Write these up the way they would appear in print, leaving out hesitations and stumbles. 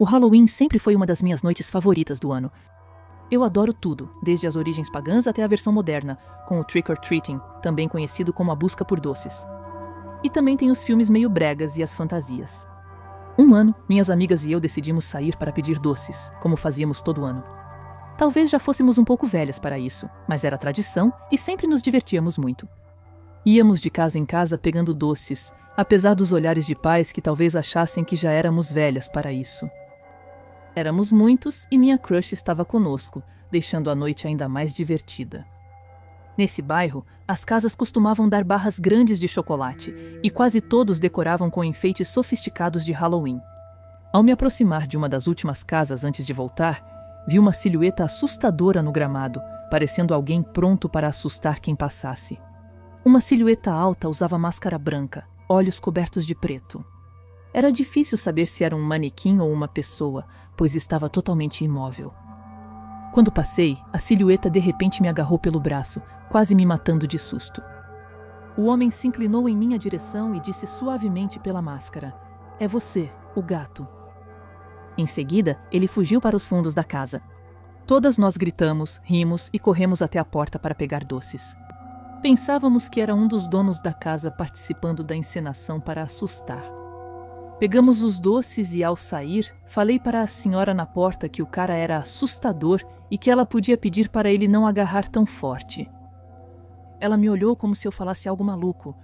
O Halloween sempre foi uma das minhas noites favoritas do ano. Eu adoro tudo, desde as origens pagãs até a versão moderna, com o trick or treating, também conhecido como a busca por doces. E também tem os filmes meio bregas e as fantasias. Um ano, minhas amigas e eu decidimos sair para pedir doces, como fazíamos todo ano. Talvez já fôssemos um pouco velhas para isso, mas era tradição e sempre nos divertíamos muito. Íamos de casa em casa pegando doces, apesar dos olhares de pais que talvez achassem que já éramos velhas para isso. Éramos muitos e minha crush estava conosco, deixando a noite ainda mais divertida. Nesse bairro, as casas costumavam dar barras grandes de chocolate e quase todos decoravam com enfeites sofisticados de Halloween. Ao me aproximar de uma das últimas casas antes de voltar, vi uma silhueta assustadora no gramado, parecendo alguém pronto para assustar quem passasse. Uma silhueta alta usava máscara branca, olhos cobertos de preto. Era difícil saber se era um manequim ou uma pessoa, pois estava totalmente imóvel. Quando passei, a silhueta de repente me agarrou pelo braço, quase me matando de susto. O homem se inclinou em minha direção e disse suavemente pela máscara: "É você, o gato." Em seguida, ele fugiu para os fundos da casa. Todas nós gritamos, rimos e corremos até a porta para pegar doces. Pensávamos que era um dos donos da casa participando da encenação para assustar. Pegamos os doces e, ao sair, falei para a senhora na porta que o cara era assustador e que ela podia pedir para ele não agarrar tão forte. Ela me olhou como se eu falasse algo maluco.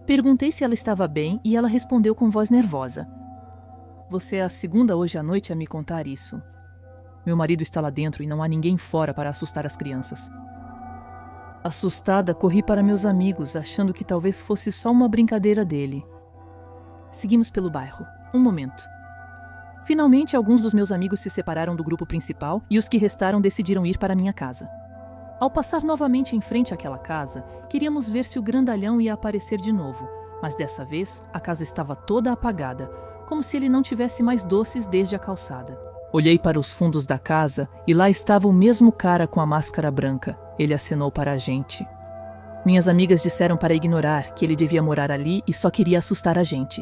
Perguntei se ela estava bem e ela respondeu com voz nervosa: "Você é a segunda hoje à noite a me contar isso. Meu marido está lá dentro e não há ninguém fora para assustar as crianças." Assustada, corri para meus amigos, achando que talvez fosse só uma brincadeira dele. Seguimos pelo bairro. Um momento. Finalmente, alguns dos meus amigos se separaram do grupo principal e os que restaram decidiram ir para minha casa. Ao passar novamente em frente àquela casa, queríamos ver se o grandalhão ia aparecer de novo, mas dessa vez a casa estava toda apagada, como se ele não tivesse mais doces desde a calçada. Olhei para os fundos da casa e lá estava o mesmo cara com a máscara branca. Ele acenou para a gente. Minhas amigas disseram para ignorar, que ele devia morar ali e só queria assustar a gente.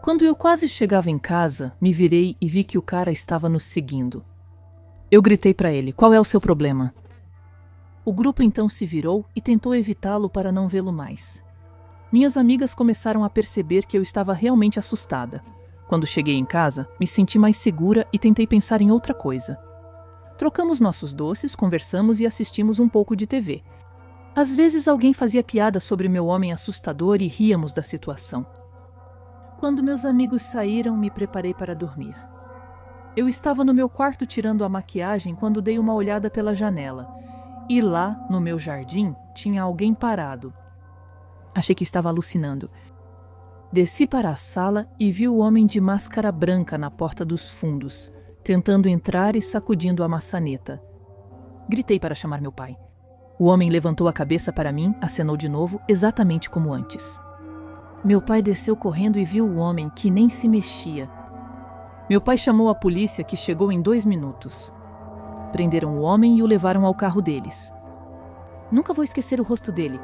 Quando eu quase chegava em casa, me virei e vi que o cara estava nos seguindo. Eu gritei para ele: "Qual é o seu problema?" O grupo então se virou e tentou evitá-lo para não vê-lo mais. Minhas amigas começaram a perceber que eu estava realmente assustada. Quando cheguei em casa, me senti mais segura e tentei pensar em outra coisa. Trocamos nossos doces, conversamos e assistimos um pouco de TV. Às vezes alguém fazia piada sobre meu homem assustador e ríamos da situação. Quando meus amigos saíram, me preparei para dormir. Eu estava no meu quarto tirando a maquiagem quando dei uma olhada pela janela. E lá, no meu jardim, tinha alguém parado. Achei que estava alucinando. Desci para a sala e vi o homem de máscara branca na porta dos fundos, tentando entrar e sacudindo a maçaneta. Gritei para chamar meu pai. O homem levantou a cabeça para mim, acenou de novo, exatamente como antes. Meu pai desceu correndo e viu o homem, que nem se mexia. Meu pai chamou a polícia, que chegou em 2 minutos. Prenderam o homem e o levaram ao carro deles. Nunca vou esquecer o rosto dele.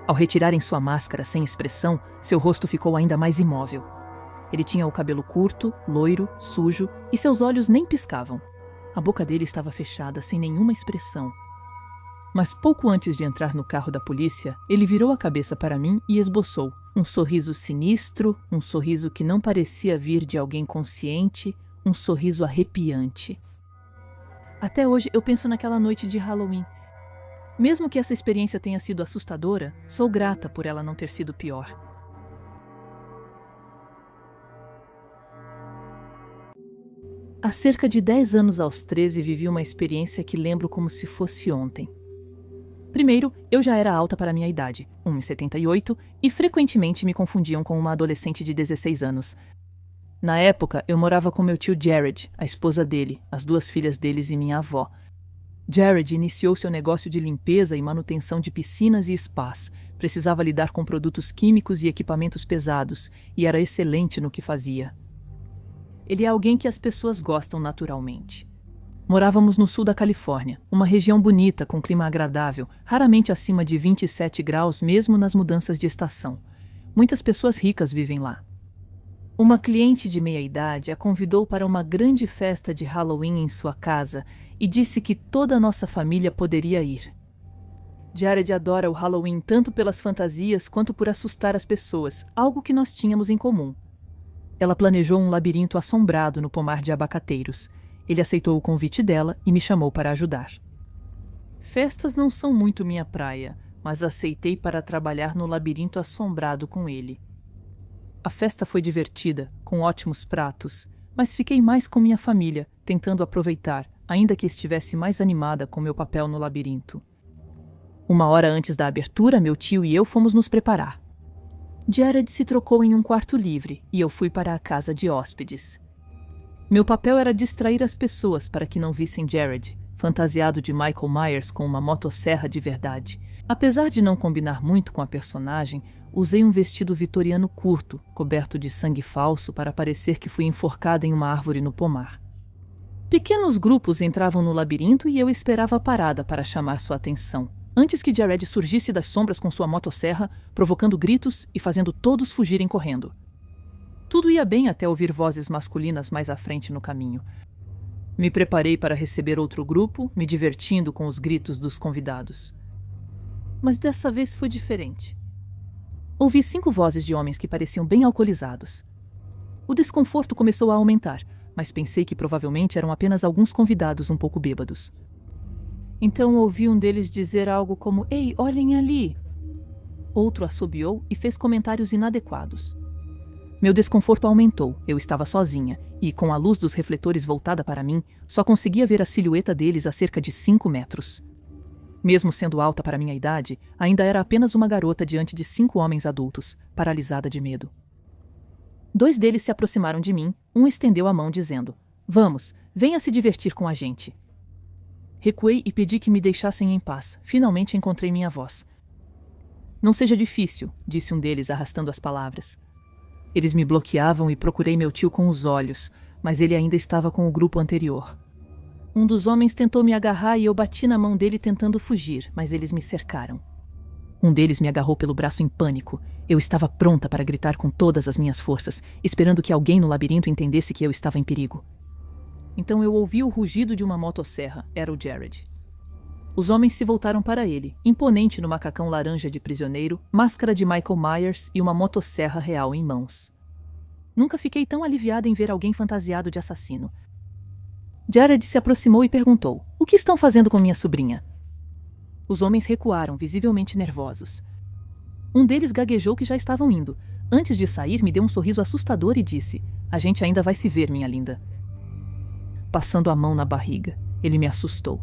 Ao retirarem sua máscara sem expressão, seu rosto ficou ainda mais imóvel. Ele tinha o cabelo curto, loiro, sujo, e seus olhos nem piscavam. A boca dele estava fechada, sem nenhuma expressão. Mas pouco antes de entrar no carro da polícia, ele virou a cabeça para mim e esboçou um sorriso sinistro, um sorriso que não parecia vir de alguém consciente, um sorriso arrepiante. Até hoje eu penso naquela noite de Halloween. Mesmo que essa experiência tenha sido assustadora, sou grata por ela não ter sido pior. Há cerca de 10 anos aos 13 vivi uma experiência que lembro como se fosse ontem. Primeiro, eu já era alta para minha idade, 1,78, e frequentemente me confundiam com uma adolescente de 16 anos. Na época, eu morava com meu tio Jared, a esposa dele, as 2 filhas deles e minha avó. Jared iniciou seu negócio de limpeza e manutenção de piscinas e spas, precisava lidar com produtos químicos e equipamentos pesados, e era excelente no que fazia. Ele é alguém que as pessoas gostam naturalmente. Morávamos no sul da Califórnia, uma região bonita com clima agradável, raramente acima de 27 graus mesmo nas mudanças de estação. Muitas pessoas ricas vivem lá. Uma cliente de meia-idade a convidou para uma grande festa de Halloween em sua casa e disse que toda a nossa família poderia ir. Jared adora o Halloween tanto pelas fantasias quanto por assustar as pessoas, algo que nós tínhamos em comum. Ela planejou um labirinto assombrado no pomar de abacateiros. Ele aceitou o convite dela e me chamou para ajudar. Festas não são muito minha praia, mas aceitei para trabalhar no labirinto assombrado com ele. A festa foi divertida, com ótimos pratos, mas fiquei mais com minha família, tentando aproveitar, ainda que estivesse mais animada com meu papel no labirinto. 1 hora antes da abertura, meu tio e eu fomos nos preparar. Jared se trocou em um quarto livre e eu fui para a casa de hóspedes. Meu papel era distrair as pessoas para que não vissem Jared, fantasiado de Michael Myers com uma motosserra de verdade. Apesar de não combinar muito com a personagem, usei um vestido vitoriano curto, coberto de sangue falso para parecer que fui enforcada em uma árvore no pomar. Pequenos grupos entravam no labirinto e eu esperava parada para chamar sua atenção, antes que Jared surgisse das sombras com sua motosserra, provocando gritos e fazendo todos fugirem correndo. Tudo ia bem até ouvir vozes masculinas mais à frente no caminho. Me preparei para receber outro grupo, me divertindo com os gritos dos convidados. Mas dessa vez foi diferente. Ouvi 5 vozes de homens que pareciam bem alcoolizados. O desconforto começou a aumentar, mas pensei que provavelmente eram apenas alguns convidados um pouco bêbados. Então ouvi um deles dizer algo como: "Ei, olhem ali!" Outro assobiou e fez comentários inadequados. Meu desconforto aumentou, eu estava sozinha, e com a luz dos refletores voltada para mim, só conseguia ver a silhueta deles a cerca de 5 metros. Mesmo sendo alta para minha idade, ainda era apenas uma garota diante de 5 homens adultos, paralisada de medo. 2 deles se aproximaram de mim, um estendeu a mão dizendo: "Vamos, venha se divertir com a gente." Recuei e pedi que me deixassem em paz. Finalmente encontrei minha voz. "Não seja difícil", disse um deles arrastando as palavras. Eles me bloqueavam e procurei meu tio com os olhos, mas ele ainda estava com o grupo anterior. Um dos homens tentou me agarrar e eu bati na mão dele tentando fugir, mas eles me cercaram. Um deles me agarrou pelo braço em pânico. Eu estava pronta para gritar com todas as minhas forças, esperando que alguém no labirinto entendesse que eu estava em perigo. Então eu ouvi o rugido de uma motosserra. Era o Jared. Os homens se voltaram para ele, imponente no macacão laranja de prisioneiro, máscara de Michael Myers e uma motosserra real em mãos. Nunca fiquei tão aliviada em ver alguém fantasiado de assassino. Jared se aproximou e perguntou: "O que estão fazendo com minha sobrinha?" Os homens recuaram, visivelmente nervosos. Um deles gaguejou que já estavam indo. Antes de sair, me deu um sorriso assustador e disse: "A gente ainda vai se ver, minha linda." Passando a mão na barriga, ele me assustou.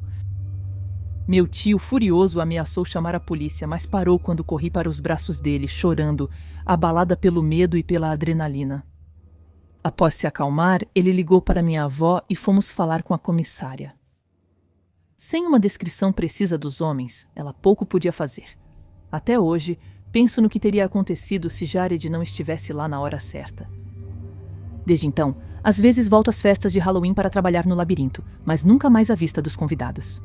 Meu tio, furioso, ameaçou chamar a polícia, mas parou quando corri para os braços dele, chorando, abalada pelo medo e pela adrenalina. Após se acalmar, ele ligou para minha avó e fomos falar com a comissária. Sem uma descrição precisa dos homens, ela pouco podia fazer. Até hoje, penso no que teria acontecido se Jared não estivesse lá na hora certa. Desde então, às vezes volto às festas de Halloween para trabalhar no labirinto, mas nunca mais à vista dos convidados.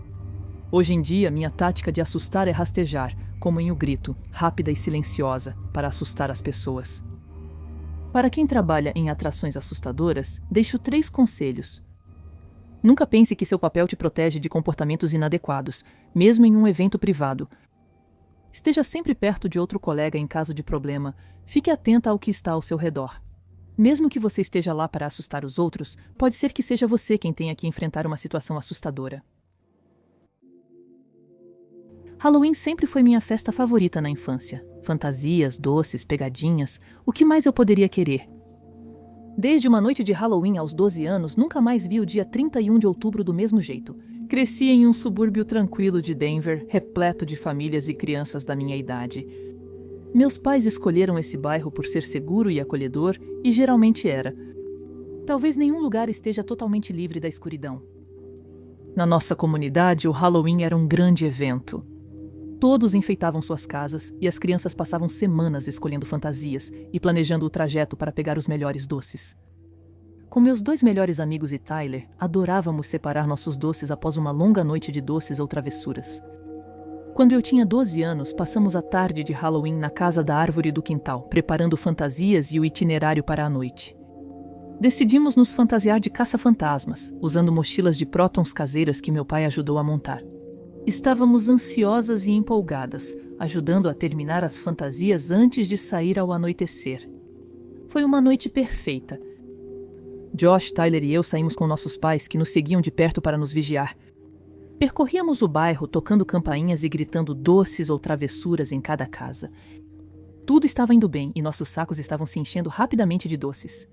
Hoje em dia, minha tática de assustar é rastejar, como em O Grito, rápida e silenciosa, para assustar as pessoas. Para quem trabalha em atrações assustadoras, deixo 3 conselhos. Nunca pense que seu papel te protege de comportamentos inadequados, mesmo em um evento privado. Esteja sempre perto de outro colega em caso de problema. Fique atenta ao que está ao seu redor. Mesmo que você esteja lá para assustar os outros, pode ser que seja você quem tenha que enfrentar uma situação assustadora. Halloween sempre foi minha festa favorita na infância. Fantasias, doces, pegadinhas, o que mais eu poderia querer? Desde uma noite de Halloween aos 12 anos, nunca mais vi o dia 31 de outubro do mesmo jeito. Cresci em um subúrbio tranquilo de Denver, repleto de famílias e crianças da minha idade. Meus pais escolheram esse bairro por ser seguro e acolhedor, e geralmente era. Talvez nenhum lugar esteja totalmente livre da escuridão. Na nossa comunidade, o Halloween era um grande evento. Todos enfeitavam suas casas e as crianças passavam semanas escolhendo fantasias e planejando o trajeto para pegar os melhores doces. Com meus 2 melhores amigos e Tyler, adorávamos separar nossos doces após uma longa noite de doces ou travessuras. Quando eu tinha 12 anos, passamos a tarde de Halloween na casa da árvore do quintal, preparando fantasias e o itinerário para a noite. Decidimos nos fantasiar de caça-fantasmas, usando mochilas de prótons caseiras que meu pai ajudou a montar. Estávamos ansiosas e empolgadas, ajudando a terminar as fantasias antes de sair ao anoitecer. Foi uma noite perfeita. Josh, Tyler e eu saímos com nossos pais, que nos seguiam de perto para nos vigiar. Percorríamos o bairro tocando campainhas e gritando doces ou travessuras em cada casa. Tudo estava indo bem e nossos sacos estavam se enchendo rapidamente de doces.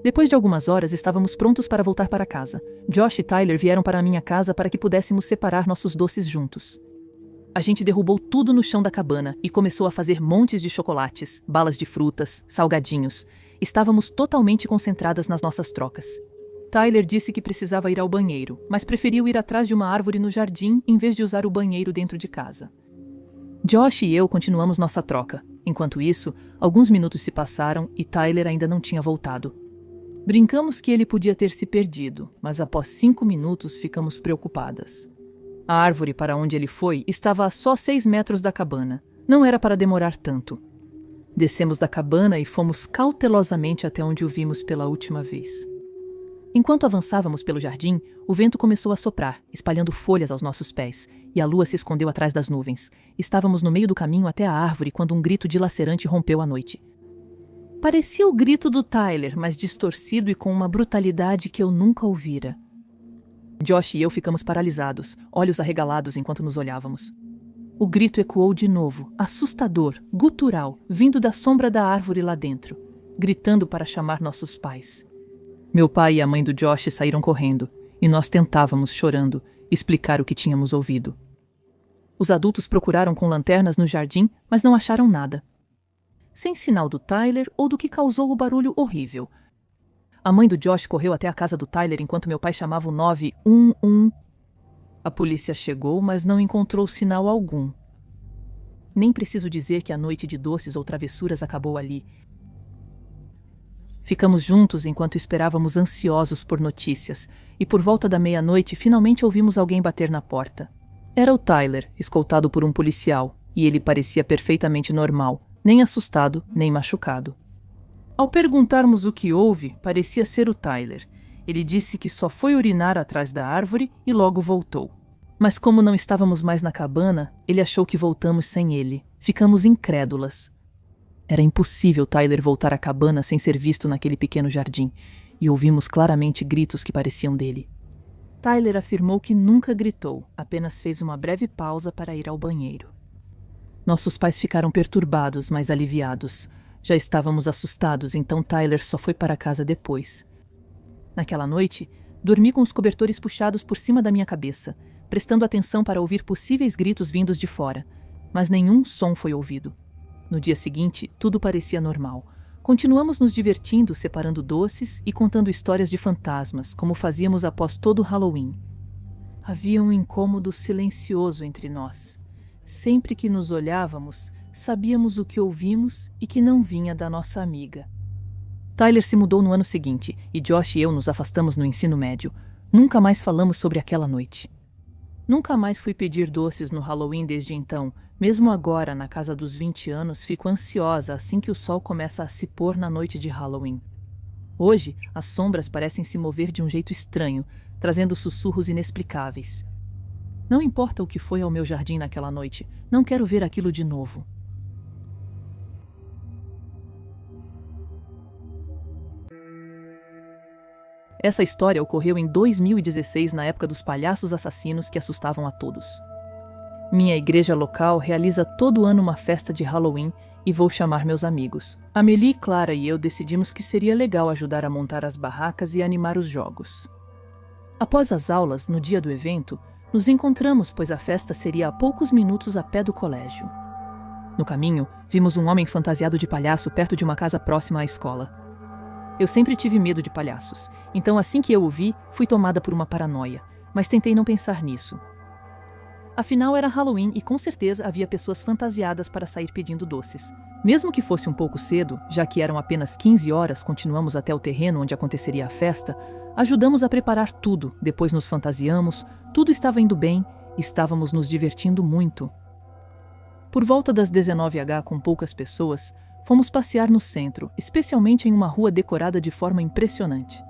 Depois de algumas horas, estávamos prontos para voltar para casa. Josh e Tyler vieram para a minha casa para que pudéssemos separar nossos doces juntos. A gente derrubou tudo no chão da cabana e começou a fazer montes de chocolates, balas de frutas, salgadinhos. Estávamos totalmente concentradas nas nossas trocas. Tyler disse que precisava ir ao banheiro, mas preferiu ir atrás de uma árvore no jardim em vez de usar o banheiro dentro de casa. Josh e eu continuamos nossa troca. Enquanto isso, alguns minutos se passaram e Tyler ainda não tinha voltado. Brincamos que ele podia ter se perdido, mas após 5 minutos ficamos preocupadas. A árvore para onde ele foi estava a só 6 metros da cabana. Não era para demorar tanto. Descemos da cabana e fomos cautelosamente até onde o vimos pela última vez. Enquanto avançávamos pelo jardim, o vento começou a soprar, espalhando folhas aos nossos pés, e a lua se escondeu atrás das nuvens. Estávamos no meio do caminho até a árvore quando um grito dilacerante rompeu a noite. Parecia o grito do Tyler, mas distorcido e com uma brutalidade que eu nunca ouvira. Josh e eu ficamos paralisados, olhos arregalados enquanto nos olhávamos. O grito ecoou de novo, assustador, gutural, vindo da sombra da árvore lá dentro, gritando para chamar nossos pais. Meu pai e a mãe do Josh saíram correndo, e nós tentávamos, chorando, explicar o que tínhamos ouvido. Os adultos procuraram com lanternas no jardim, mas não acharam nada. Sem sinal do Tyler ou do que causou o barulho horrível. A mãe do Josh correu até a casa do Tyler enquanto meu pai chamava o 911. A polícia chegou, mas não encontrou sinal algum. Nem preciso dizer que a noite de doces ou travessuras acabou ali. Ficamos juntos enquanto esperávamos ansiosos por notícias, e por volta da meia-noite finalmente ouvimos alguém bater na porta. Era o Tyler, escoltado por um policial, e ele parecia perfeitamente normal, nem assustado, nem machucado. Ao perguntarmos o que houve, parecia ser o Tyler. Ele disse que só foi urinar atrás da árvore e logo voltou. Mas como não estávamos mais na cabana, ele achou que voltamos sem ele. Ficamos incrédulas. Era impossível Tyler voltar à cabana sem ser visto naquele pequeno jardim, e ouvimos claramente gritos que pareciam dele. Tyler afirmou que nunca gritou, apenas fez uma breve pausa para ir ao banheiro. Nossos pais ficaram perturbados, mas aliviados. Já estávamos assustados, então Tyler só foi para casa depois. Naquela noite, dormi com os cobertores puxados por cima da minha cabeça, prestando atenção para ouvir possíveis gritos vindos de fora, mas nenhum som foi ouvido. No dia seguinte, tudo parecia normal. Continuamos nos divertindo, separando doces e contando histórias de fantasmas, como fazíamos após todo o Halloween. Havia um incômodo silencioso entre nós. Sempre que nos olhávamos, sabíamos o que ouvimos e que não vinha da nossa amiga. Tyler se mudou no ano seguinte, e Josh e eu nos afastamos no ensino médio. Nunca mais falamos sobre aquela noite. Nunca mais fui pedir doces no Halloween desde então. Mesmo agora, na casa dos 20 anos, fico ansiosa assim que o sol começa a se pôr na noite de Halloween. Hoje, as sombras parecem se mover de um jeito estranho, trazendo sussurros inexplicáveis. Não importa o que foi ao meu jardim naquela noite, não quero ver aquilo de novo. Essa história ocorreu em 2016, na época dos palhaços assassinos que assustavam a todos. Minha igreja local realiza todo ano uma festa de Halloween e vou chamar meus amigos. Amelie, Clara e eu decidimos que seria legal ajudar a montar as barracas e animar os jogos. Após as aulas, no dia do evento, nos encontramos, pois a festa seria a poucos minutos a pé do colégio. No caminho, vimos um homem fantasiado de palhaço perto de uma casa próxima à escola. Eu sempre tive medo de palhaços, então assim que eu o vi, fui tomada por uma paranoia, mas tentei não pensar nisso. Afinal, era Halloween e com certeza havia pessoas fantasiadas para sair pedindo doces. Mesmo que fosse um pouco cedo, já que eram apenas 15 horas, continuamos até o terreno onde aconteceria a festa, ajudamos a preparar tudo, depois nos fantasiamos, tudo estava indo bem, estávamos nos divertindo muito. Por volta das 19h com poucas pessoas, Fomos passear no centro, especialmente em uma rua decorada de forma impressionante.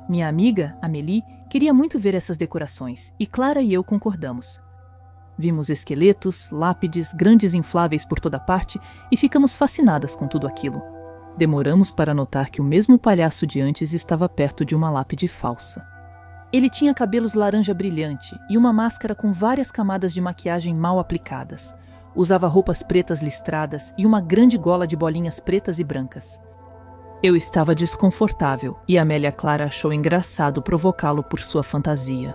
Minha amiga, Amélie, queria muito ver essas decorações, e Clara e eu concordamos. Vimos esqueletos, lápides, grandes infláveis por toda parte e ficamos fascinadas com tudo aquilo. Demoramos para notar que o mesmo palhaço de antes estava perto de uma lápide falsa. Ele tinha cabelos laranja brilhante e uma máscara com várias camadas de maquiagem mal aplicadas. Usava roupas pretas listradas e uma grande gola de bolinhas pretas e brancas. Eu estava desconfortável e Amélia Clara achou engraçado provocá-lo por sua fantasia.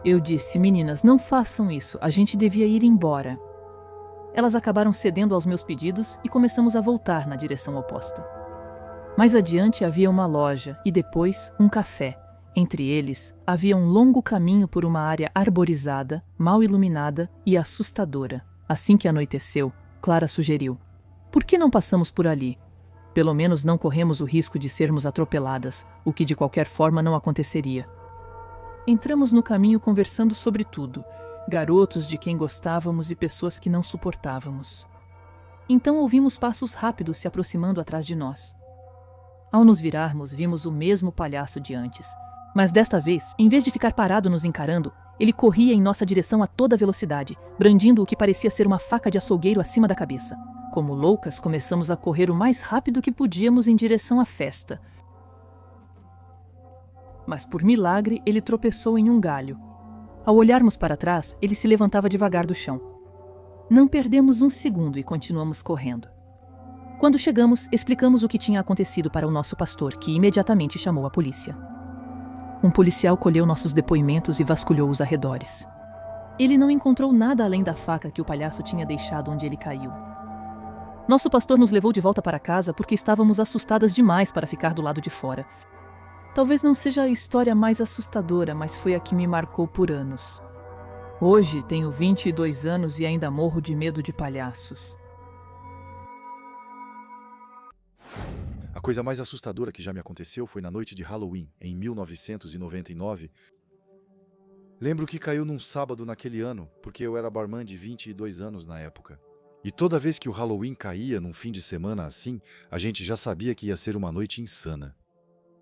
Eu disse: meninas, não façam isso, a gente devia ir embora. Elas acabaram cedendo aos meus pedidos e começamos a voltar na direção oposta. Mais adiante havia uma loja e depois um café. Entre eles, havia um longo caminho por uma área arborizada, mal iluminada e assustadora. Assim que anoiteceu, Clara sugeriu: por que não passamos por ali? Pelo menos não corremos o risco de sermos atropeladas, o que de qualquer forma não aconteceria. Entramos no caminho conversando sobre tudo, garotos de quem gostávamos e pessoas que não suportávamos. Então ouvimos passos rápidos se aproximando atrás de nós. Ao nos virarmos, vimos o mesmo palhaço de antes, mas desta vez, em vez de ficar parado nos encarando, ele corria em nossa direção a toda velocidade, brandindo o que parecia ser uma faca de açougueiro acima da cabeça. Como loucas, começamos a correr o mais rápido que podíamos em direção à festa. Mas por milagre, ele tropeçou em um galho. Ao olharmos para trás, ele se levantava devagar do chão. Não perdemos um segundo e continuamos correndo. Quando chegamos, explicamos o que tinha acontecido para o nosso pastor, que imediatamente chamou a polícia. Um policial colheu nossos depoimentos e vasculhou os arredores. Ele não encontrou nada além da faca que o palhaço tinha deixado onde ele caiu. Nosso pastor nos levou de volta para casa porque estávamos assustadas demais para ficar do lado de fora. Talvez não seja a história mais assustadora, mas foi a que me marcou por anos. Hoje tenho 22 anos e ainda morro de medo de palhaços. A coisa mais assustadora que já me aconteceu foi na noite de Halloween, em 1999. Lembro que caiu num sábado naquele ano, porque eu era barman de 22 anos na época. E toda vez que o Halloween caía num fim de semana assim, a gente já sabia que ia ser uma noite insana.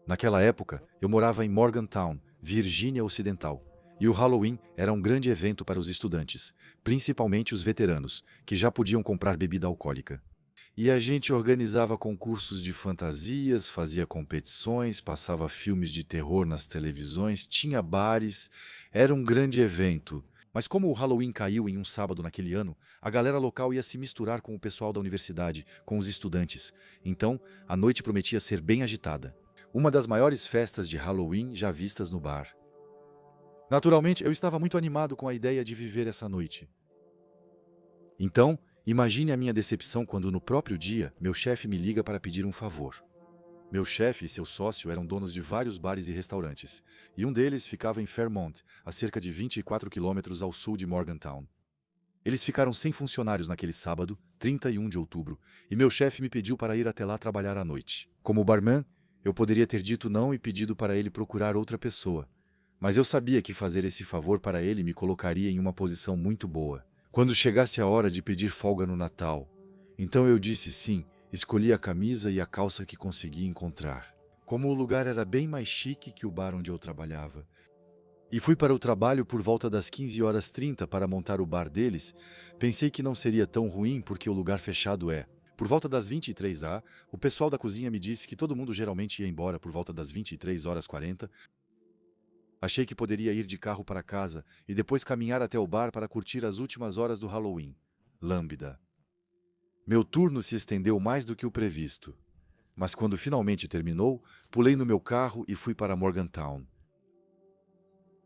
Naquela época, eu morava em Morgantown, Virgínia Ocidental, e o Halloween era um grande evento para os estudantes, principalmente os veteranos, que já podiam comprar bebida alcoólica. E a gente organizava concursos de fantasias, fazia competições, passava filmes de terror nas televisões, tinha bares, era um grande evento. Mas como o Halloween caiu em um sábado naquele ano, a galera local ia se misturar com o pessoal da universidade, com os estudantes. Então, a noite prometia ser bem agitada. Uma das maiores festas de Halloween já vistas no bar. Naturalmente, eu estava muito animado com a ideia de viver essa noite. Então, imagine a minha decepção quando no próprio dia, meu chefe me liga para pedir um favor. Meu chefe e seu sócio eram donos de vários bares e restaurantes, e um deles ficava em Fairmont, a cerca de 24 quilômetros ao sul de Morgantown. Eles ficaram sem funcionários naquele sábado, 31 de outubro, e meu chefe me pediu para ir até lá trabalhar à noite. Como barman, eu poderia ter dito não e pedido para ele procurar outra pessoa, mas eu sabia que fazer esse favor para ele me colocaria em uma posição muito boa. Quando chegasse a hora de pedir folga no Natal, então eu disse sim. Escolhi a camisa e a calça que consegui encontrar. Como o lugar era bem mais chique que o bar onde eu trabalhava. E fui para o trabalho por volta das 15h30 para montar o bar deles, pensei que não seria tão ruim porque o lugar fechado é. Por volta das 23h, o pessoal da cozinha me disse que todo mundo geralmente ia embora por volta das 23h40. Achei que poderia ir de carro para casa e depois caminhar até o bar para curtir as últimas horas do Halloween. Lambda. Meu turno se estendeu mais do que o previsto, mas quando finalmente terminou, pulei no meu carro e fui para Morgantown.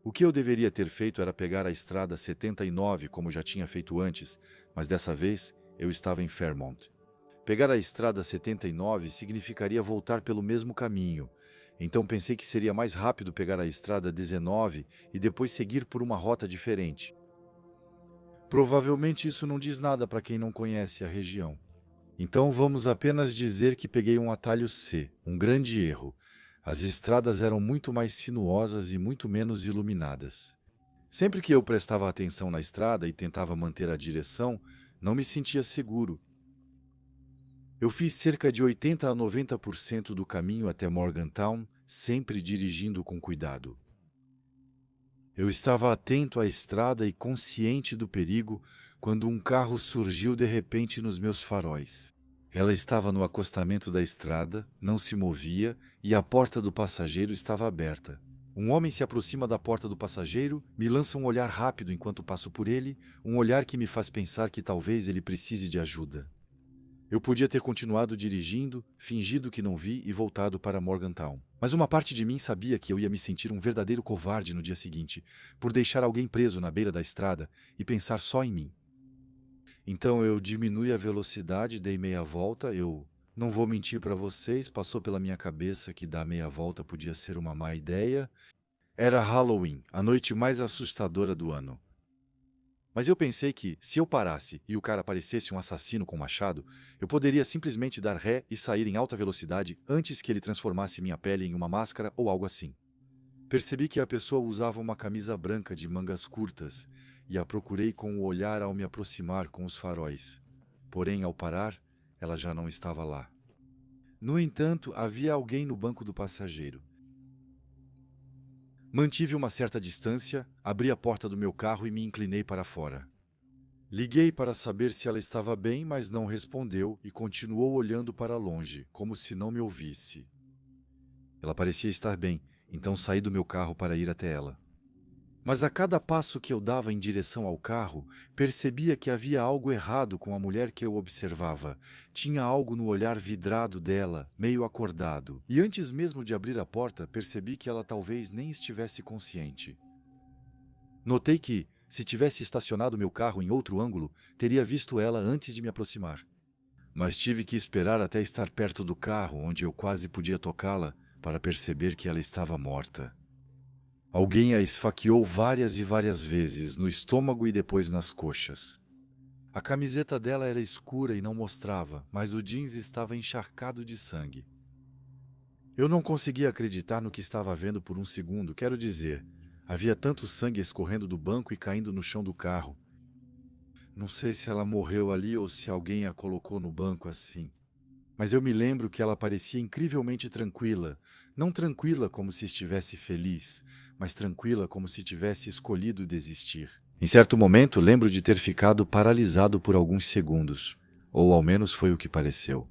O que eu deveria ter feito era pegar a estrada 79 como já tinha feito antes, mas dessa vez eu estava em Fairmont. Pegar a estrada 79 significaria voltar pelo mesmo caminho, então pensei que seria mais rápido pegar a estrada 19 e depois seguir por uma rota diferente. Provavelmente isso não diz nada para quem não conhece a região. Então vamos apenas dizer que peguei um atalho C, um grande erro. As estradas eram muito mais sinuosas e muito menos iluminadas. Sempre que eu prestava atenção na estrada e tentava manter a direção, não me sentia seguro. Eu fiz cerca de 80 a 90% do caminho até Morgantown, sempre dirigindo com cuidado. Eu estava atento à estrada e consciente do perigo quando um carro surgiu de repente nos meus faróis. Ela estava no acostamento da estrada, não se movia e a porta do passageiro estava aberta. Um homem se aproxima da porta do passageiro, me lança um olhar rápido enquanto passo por ele, um olhar que me faz pensar que talvez ele precise de ajuda. Eu podia ter continuado dirigindo, fingido que não vi e voltado para Morgantown. Mas uma parte de mim sabia que eu ia me sentir um verdadeiro covarde no dia seguinte, por deixar alguém preso na beira da estrada e pensar só em mim. Então eu diminui a velocidade, dei meia volta, não vou mentir para vocês, passou pela minha cabeça que dar meia volta podia ser uma má ideia. Era Halloween, a noite mais assustadora do ano. Mas eu pensei que, se eu parasse e o cara parecesse um assassino com machado, eu poderia simplesmente dar ré e sair em alta velocidade antes que ele transformasse minha pele em uma máscara ou algo assim. Percebi que a pessoa usava uma camisa branca de mangas curtas e a procurei com o olhar ao me aproximar com os faróis. Porém, ao parar, ela já não estava lá. No entanto, havia alguém no banco do passageiro. Mantive uma certa distância, abri a porta do meu carro e me inclinei para fora. Liguei para saber se ela estava bem, mas não respondeu e continuou olhando para longe, como se não me ouvisse. Ela parecia estar bem, então saí do meu carro para ir até ela. Mas a cada passo que eu dava em direção ao carro, percebia que havia algo errado com a mulher que eu observava. Tinha algo no olhar vidrado dela, meio acordado. E antes mesmo de abrir a porta, percebi que ela talvez nem estivesse consciente. Notei que, se tivesse estacionado meu carro em outro ângulo, teria visto ela antes de me aproximar. Mas tive que esperar até estar perto do carro, onde eu quase podia tocá-la, para perceber que ela estava morta. Alguém a esfaqueou várias e várias vezes, no estômago e depois nas coxas. A camiseta dela era escura e não mostrava, mas o jeans estava encharcado de sangue. Eu não conseguia acreditar no que estava vendo por um segundo, quero dizer, havia tanto sangue escorrendo do banco e caindo no chão do carro. Não sei se ela morreu ali ou se alguém a colocou no banco assim. Mas eu me lembro que ela parecia incrivelmente tranquila, não tranquila como se estivesse feliz, mas tranquila como se tivesse escolhido desistir. Em certo momento, lembro de ter ficado paralisado por alguns segundos, ou ao menos foi o que pareceu.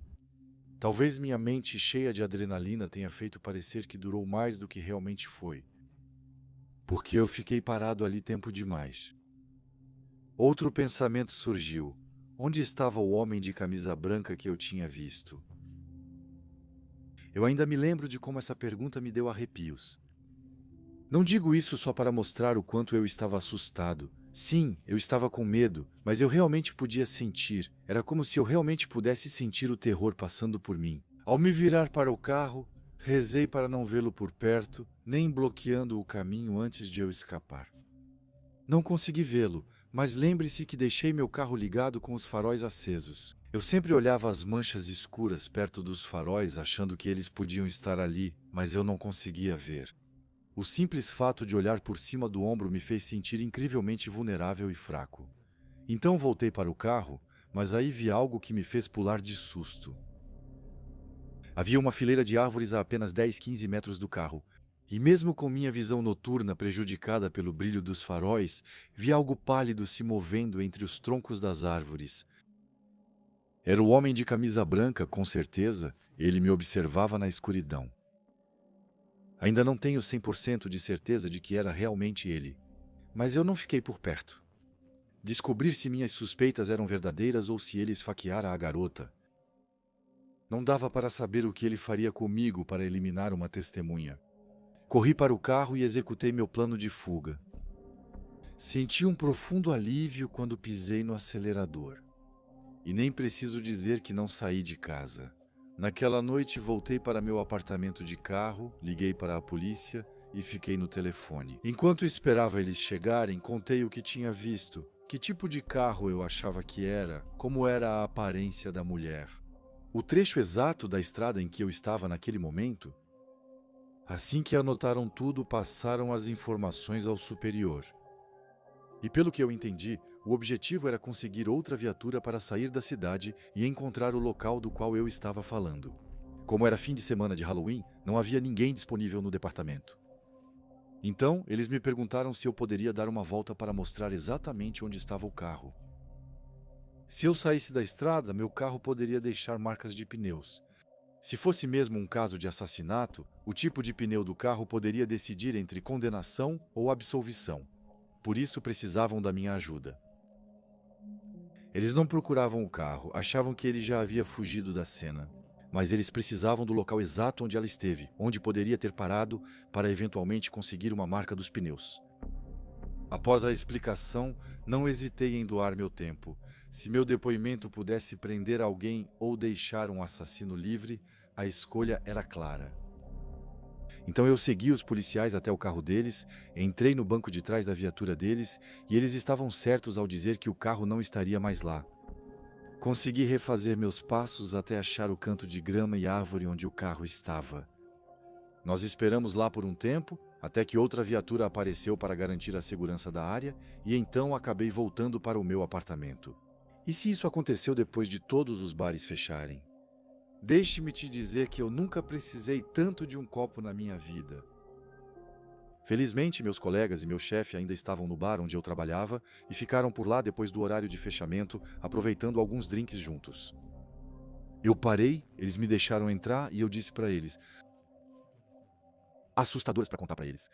Talvez minha mente cheia de adrenalina tenha feito parecer que durou mais do que realmente foi, porque eu fiquei parado ali tempo demais. Outro pensamento surgiu. Onde estava o homem de camisa branca que eu tinha visto? Eu ainda me lembro de como essa pergunta me deu arrepios. Não digo isso só para mostrar o quanto eu estava assustado. Sim, eu estava com medo, mas eu realmente podia sentir. Era como se eu realmente pudesse sentir o terror passando por mim. Ao me virar para o carro, rezei para não vê-lo por perto, nem bloqueando o caminho antes de eu escapar. Não consegui vê-lo, mas lembre-se que deixei meu carro ligado com os faróis acesos. Eu sempre olhava as manchas escuras perto dos faróis achando que eles podiam estar ali, mas eu não conseguia ver. O simples fato de olhar por cima do ombro me fez sentir incrivelmente vulnerável e fraco. Então voltei para o carro, mas aí vi algo que me fez pular de susto. Havia uma fileira de árvores a apenas 10, 15 metros do carro. E mesmo com minha visão noturna prejudicada pelo brilho dos faróis, vi algo pálido se movendo entre os troncos das árvores. Era o homem de camisa branca, com certeza, ele me observava na escuridão. Ainda não tenho 100% de certeza de que era realmente ele, mas eu não fiquei por perto. Descobrir se minhas suspeitas eram verdadeiras ou se ele esfaqueara a garota. Não dava para saber o que ele faria comigo para eliminar uma testemunha. Corri para o carro e executei meu plano de fuga. Senti um profundo alívio quando pisei no acelerador. E nem preciso dizer que não saí de casa. Naquela noite voltei para meu apartamento de carro, liguei para a polícia e fiquei no telefone. Enquanto esperava eles chegarem, contei o que tinha visto, que tipo de carro eu achava que era, como era a aparência da mulher. O trecho exato da estrada em que eu estava naquele momento. Assim que anotaram tudo, passaram as informações ao superior. E pelo que eu entendi, O objetivo era conseguir outra viatura para sair da cidade e encontrar o local do qual eu estava falando. Como era fim de semana de Halloween, não havia ninguém disponível no departamento. Então, eles me perguntaram se eu poderia dar uma volta para mostrar exatamente onde estava o carro. Se eu saísse da estrada, meu carro poderia deixar marcas de pneus. Se fosse mesmo um caso de assassinato, o tipo de pneu do carro poderia decidir entre condenação ou absolvição. Por isso precisavam da minha ajuda. Eles não procuravam o carro, achavam que ele já havia fugido da cena. Mas eles precisavam do local exato onde ela esteve, onde poderia ter parado para eventualmente conseguir uma marca dos pneus. Após a explicação, não hesitei em doar meu tempo. Se meu depoimento pudesse prender alguém ou deixar um assassino livre, a escolha era clara. Então eu segui os policiais até o carro deles, entrei no banco de trás da viatura deles e eles estavam certos ao dizer que o carro não estaria mais lá. Consegui refazer meus passos até achar o canto de grama e árvore onde o carro estava. Nós esperamos lá por um tempo, até que outra viatura apareceu para garantir a segurança da área, e então acabei voltando para o meu apartamento. E se isso aconteceu depois de todos os bares fecharem? Deixe-me te dizer que eu nunca precisei tanto de um copo na minha vida. Felizmente, meus colegas e meu chefe ainda estavam no bar onde eu trabalhava e ficaram por lá depois do horário de fechamento, aproveitando alguns drinks juntos. Eu parei, eles me deixaram entrar e eu disse para eles... Assustadoras para contar para eles.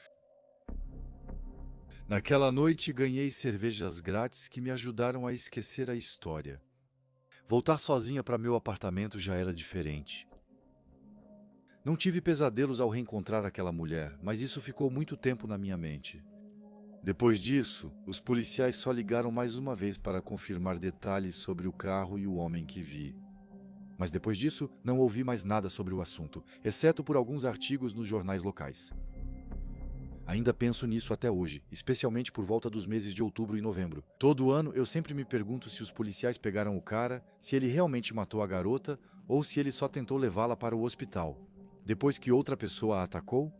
Naquela noite ganhei cervejas grátis que me ajudaram a esquecer a história. Voltar sozinha para meu apartamento já era diferente. Não tive pesadelos ao reencontrar aquela mulher, mas isso ficou muito tempo na minha mente. Depois disso, os policiais só ligaram mais uma vez para confirmar detalhes sobre o carro e o homem que vi. Mas depois disso, não ouvi mais nada sobre o assunto, exceto por alguns artigos nos jornais locais. Ainda penso nisso até hoje, especialmente por volta dos meses de outubro e novembro. Todo ano eu sempre me pergunto se os policiais pegaram o cara, se ele realmente matou a garota ou se ele só tentou levá-la para o hospital, depois que outra pessoa a atacou.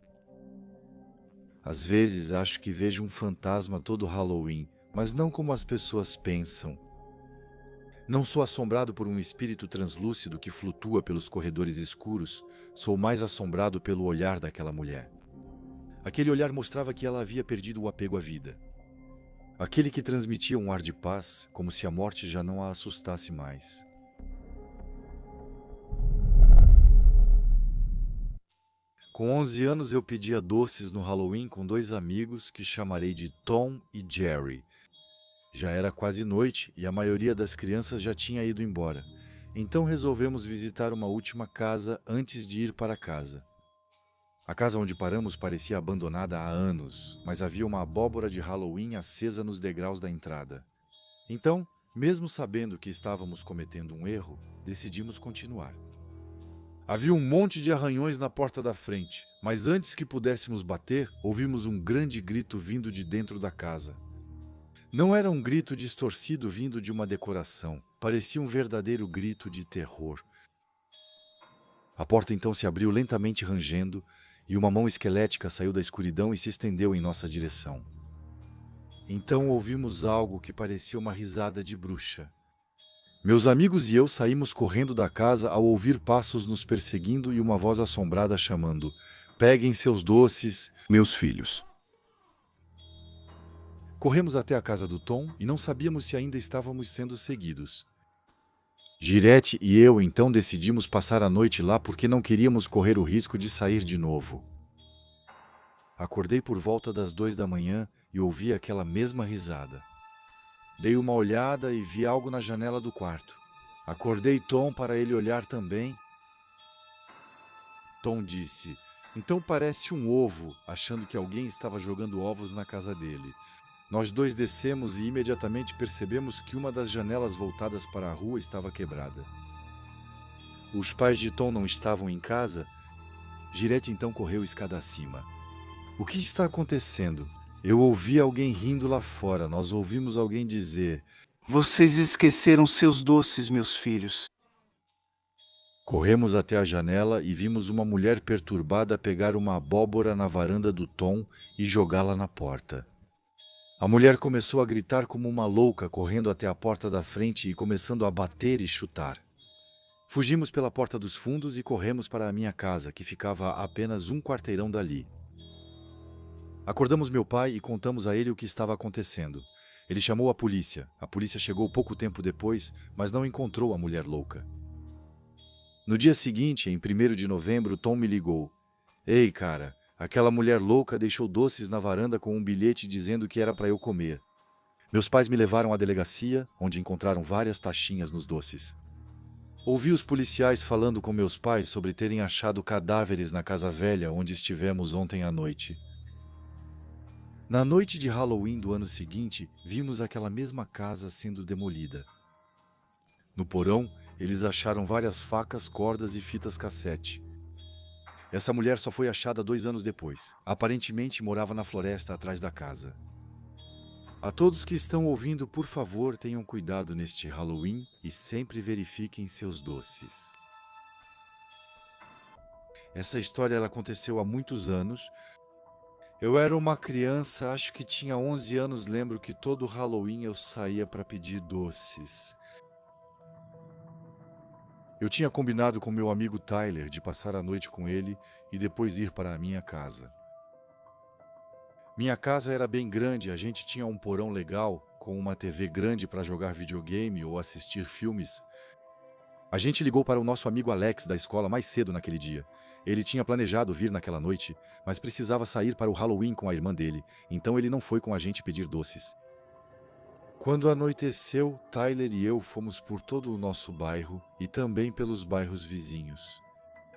Às vezes acho que vejo um fantasma todo Halloween, mas não como as pessoas pensam. Não sou assombrado por um espírito translúcido que flutua pelos corredores escuros, sou mais assombrado pelo olhar daquela mulher. Aquele olhar mostrava que ela havia perdido o apego à vida. Aquele que transmitia um ar de paz, como se a morte já não a assustasse mais. Com 11 anos eu pedia doces no Halloween com dois amigos que chamarei de Tom e Jerry. Já era quase noite e a maioria das crianças já tinha ido embora. Então resolvemos visitar uma última casa antes de ir para casa. A casa onde paramos parecia abandonada há anos, mas havia uma abóbora de Halloween acesa nos degraus da entrada. Então, mesmo sabendo que estávamos cometendo um erro, decidimos continuar. Havia um monte de arranhões na porta da frente, mas antes que pudéssemos bater, ouvimos um grande grito vindo de dentro da casa. Não era um grito distorcido vindo de uma decoração, parecia um verdadeiro grito de terror. A porta então se abriu lentamente rangendo, e uma mão esquelética saiu da escuridão e se estendeu em nossa direção. Então ouvimos algo que parecia uma risada de bruxa. Meus amigos e eu saímos correndo da casa ao ouvir passos nos perseguindo e uma voz assombrada chamando: "Peguem seus doces, meus filhos." Corremos até a casa do Tom e não sabíamos se ainda estávamos sendo seguidos. Girete e eu então decidimos passar a noite lá porque não queríamos correr o risco de sair de novo. Acordei por volta das 2 da manhã e ouvi aquela mesma risada. Dei uma olhada e vi algo na janela do quarto. Acordei Tom para ele olhar também. Tom disse: "Então parece um ovo", achando que alguém estava jogando ovos na casa dele. Nós dois descemos e imediatamente percebemos que uma das janelas voltadas para a rua estava quebrada. Os pais de Tom não estavam em casa. Girete então correu escada acima. "O que está acontecendo?" Eu ouvi alguém rindo lá fora. Nós ouvimos alguém dizer: "Vocês esqueceram seus doces, meus filhos." Corremos até a janela e vimos uma mulher perturbada pegar uma abóbora na varanda do Tom e jogá-la na porta. A mulher começou a gritar como uma louca, correndo até a porta da frente e começando a bater e chutar. Fugimos pela porta dos fundos e corremos para a minha casa, que ficava a apenas um quarteirão dali. Acordamos meu pai e contamos a ele o que estava acontecendo. Ele chamou a polícia. A polícia chegou pouco tempo depois, mas não encontrou a mulher louca. No dia seguinte, em 1º de novembro, Tom me ligou. Ei, cara, aquela mulher louca deixou doces na varanda com um bilhete dizendo que era para eu comer. Meus pais me levaram à delegacia, onde encontraram várias taxinhas nos doces. Ouvi os policiais falando com meus pais sobre terem achado cadáveres na casa velha onde estivemos ontem à noite. Na noite de Halloween do ano seguinte, vimos aquela mesma casa sendo demolida. No porão, eles acharam várias facas, cordas e fitas cassete. Essa mulher só foi achada 2 anos depois. Aparentemente morava na floresta atrás da casa. A todos que estão ouvindo, por favor, tenham cuidado neste Halloween e sempre verifiquem seus doces. Essa história ela aconteceu há muitos anos. Eu era uma criança, acho que tinha 11 anos, lembro que todo Halloween eu saía para pedir doces. Eu tinha combinado com meu amigo Tyler de passar a noite com ele e depois ir para a minha casa. Minha casa era bem grande, a gente tinha um porão legal, com uma TV grande para jogar videogame ou assistir filmes. A gente ligou para o nosso amigo Alex da escola mais cedo naquele dia. Ele tinha planejado vir naquela noite, mas precisava sair para o Halloween com a irmã dele, então ele não foi com a gente pedir doces. Quando anoiteceu, Tyler e eu fomos por todo o nosso bairro e também pelos bairros vizinhos.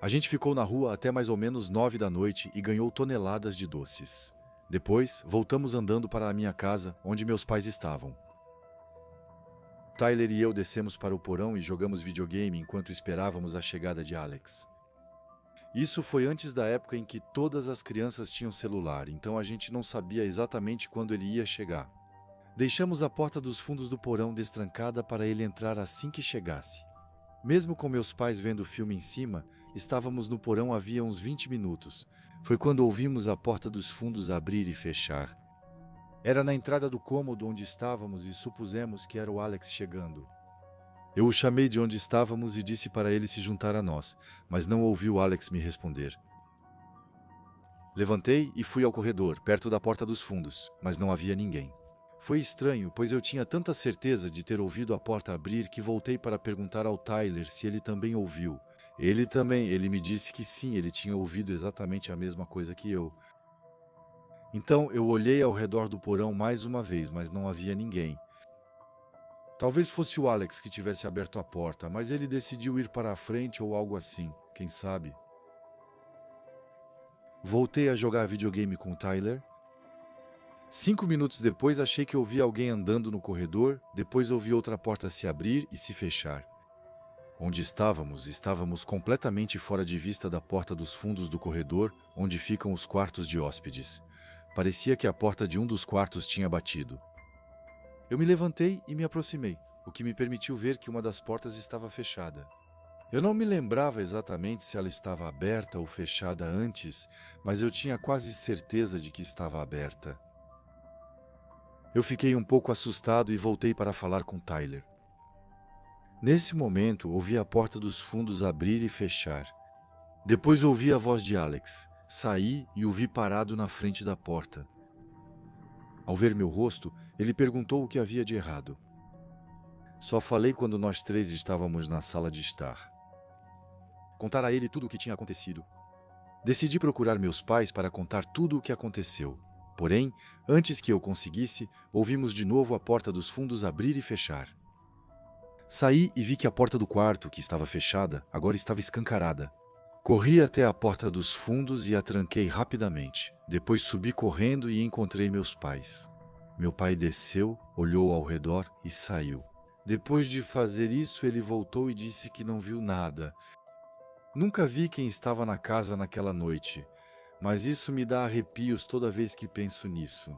A gente ficou na rua até mais ou menos 9 da noite e ganhou toneladas de doces. Depois, voltamos andando para a minha casa, onde meus pais estavam. Tyler e eu descemos para o porão e jogamos videogame enquanto esperávamos a chegada de Alex. Isso foi antes da época em que todas as crianças tinham celular, então a gente não sabia exatamente quando ele ia chegar. Deixamos a porta dos fundos do porão destrancada para ele entrar assim que chegasse. Mesmo com meus pais vendo o filme em cima, estávamos no porão havia uns 20 minutos. Foi quando ouvimos a porta dos fundos abrir e fechar. Era na entrada do cômodo onde estávamos e supusemos que era o Alex chegando. Eu o chamei de onde estávamos e disse para ele se juntar a nós, mas não ouvi o Alex me responder. Levantei e fui ao corredor, perto da porta dos fundos, mas não havia ninguém. Foi estranho, pois eu tinha tanta certeza de ter ouvido a porta abrir que voltei para perguntar ao Tyler se ele também ouviu. Ele me disse que sim, ele tinha ouvido exatamente a mesma coisa que eu. Então eu olhei ao redor do porão mais uma vez, mas não havia ninguém. Talvez fosse o Alex que tivesse aberto a porta, mas ele decidiu ir para a frente ou algo assim, quem sabe. Voltei a jogar videogame com o Tyler. 5 minutos depois achei que ouvi alguém andando no corredor, depois ouvi outra porta se abrir e se fechar. Onde estávamos completamente fora de vista da porta dos fundos do corredor, onde ficam os quartos de hóspedes. Parecia que a porta de um dos quartos tinha batido. Eu me levantei e me aproximei, o que me permitiu ver que uma das portas estava fechada. Eu não me lembrava exatamente se ela estava aberta ou fechada antes, mas eu tinha quase certeza de que estava aberta. Eu fiquei um pouco assustado e voltei para falar com Tyler. Nesse momento, ouvi a porta dos fundos abrir e fechar. Depois ouvi a voz de Alex. Saí e o vi parado na frente da porta. Ao ver meu rosto, ele perguntou o que havia de errado. Só falei quando nós 3 estávamos na sala de estar. Contar a ele tudo o que tinha acontecido. Decidi procurar meus pais para contar tudo o que aconteceu. Porém, antes que eu conseguisse, ouvimos de novo a porta dos fundos abrir e fechar. Saí e vi que a porta do quarto, que estava fechada, agora estava escancarada. Corri até a porta dos fundos e a tranquei rapidamente. Depois subi correndo e encontrei meus pais. Meu pai desceu, olhou ao redor e saiu. Depois de fazer isso, ele voltou e disse que não viu nada. Nunca vi quem estava na casa naquela noite, mas isso me dá arrepios toda vez que penso nisso.